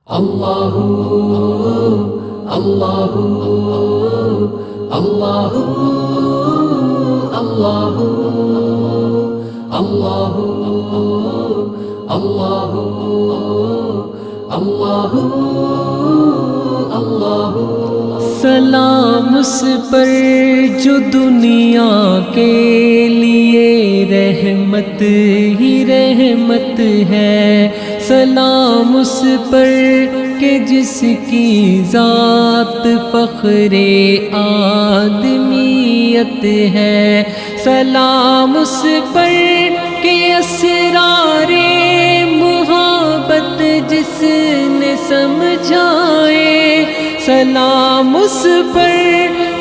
اللہ اللہ اللہ اللہ اللہ اللہ اللہ اللہ سلام اس پر جو دنیا کے لیے رحمت ہی رحمت ہے، سلام اس پر کہ جس کی ذات فخر آدمیت ہے، سلام اس پر کہ اسرار محبت جس نے سمجھائے، سلام اس پر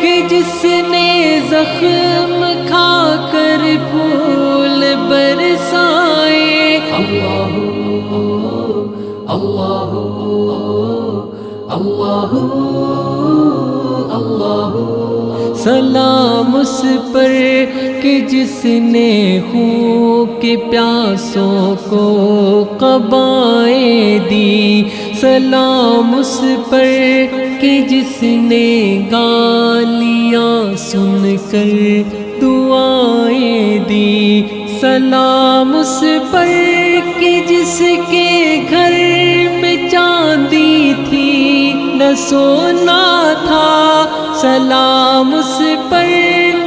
کہ جس نے زخم کھا کر پھول برسائے۔ اللہ اللہ اللہ اللہ سلام اس پر کہ جس نے خون کے پیاسوں کو قبائیں دی، سلام اس پر کہ جس نے گالیاں سن کر دعائیں دی، سلام اس پر کہ جس کے گھر میں چاندی تھی نہ سونا تھا، سلام اس پر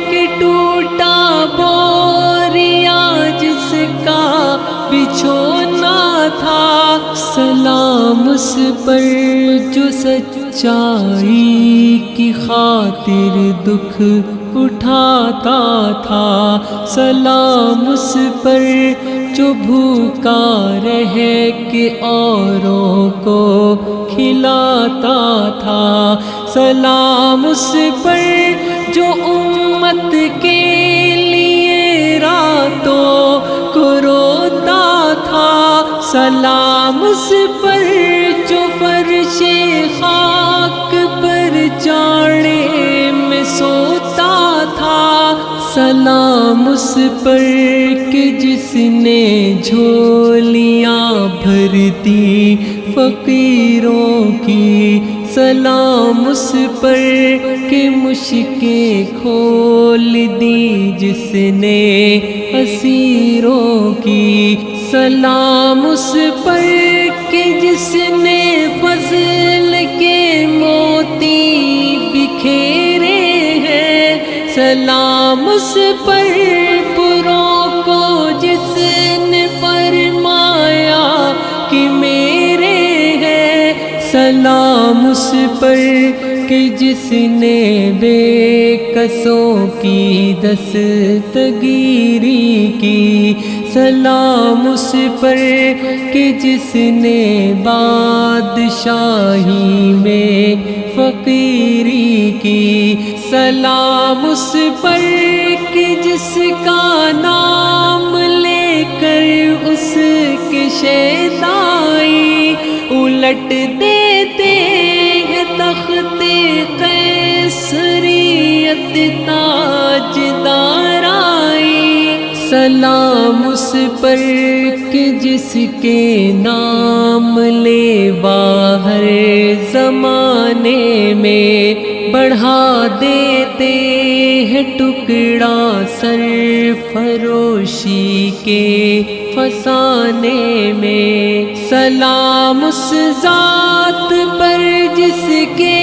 کہ ٹوٹا بوریا جس کا بچھونا تھا، سلام اس پر جو سچائی کی خاطر دکھ اٹھاتا تھا، سلام اس پر جو بھوکا رہ کے اوروں کو کھلاتا تھا، سلام اس پر جو امت کے لیے راتوں کو روتا تھا، سلام اس پر جو فرش خاک پر جاڑے میں سوتا تھا، سلام اس پر کہ جس نے جھولیاں بھرتی فقیروں کی، سلام اس پر کہ مشکیں کھول دی جس نے اسیروں کی، سلام اس پر کہ جس نے فضل کے موتی بکھیرے ہیں، سلام اس پر بروں کو جس نے فرمایا کہ میرے ہیں، سلام اس پر کہ جس نے بے کسوں کی دستگیری کی، سلام اس پر کہ جس نے بادشاہی میں فقیری کی، سلام اس پر کہ جس کا نام لے کر اس کے شیدائی الٹ دیتے ہیں تخت قیصریت تاج دارائی، سلام اس پر کہ جس کے نام لیوا ہر زمانے میں بڑھا دیتے ہیں ٹکڑا سرفروشی کے فسانے میں، سلام اس ذات پر جس کے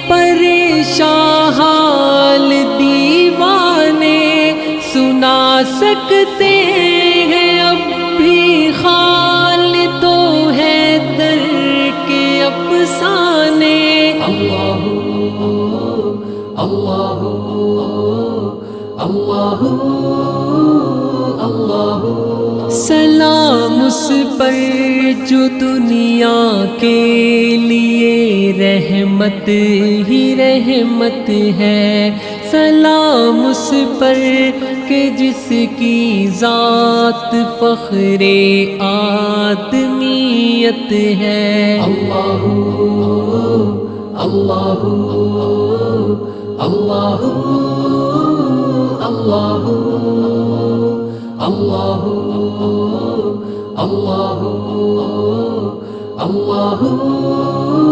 پریشان حال دیوانے سنا سکتے ہیں، اب بھی خال تو ہے در کے افسانے۔ اللہ اللہ اللہ اللہ سلام اس پر جو دنیا کے لیے رحمت ہی رحمت ہے، سلام اس پر کہ جس کی ذات فخر آدمیت ہے۔ اللہ اللہ اللہ اللہ اللہ اللہ اللہ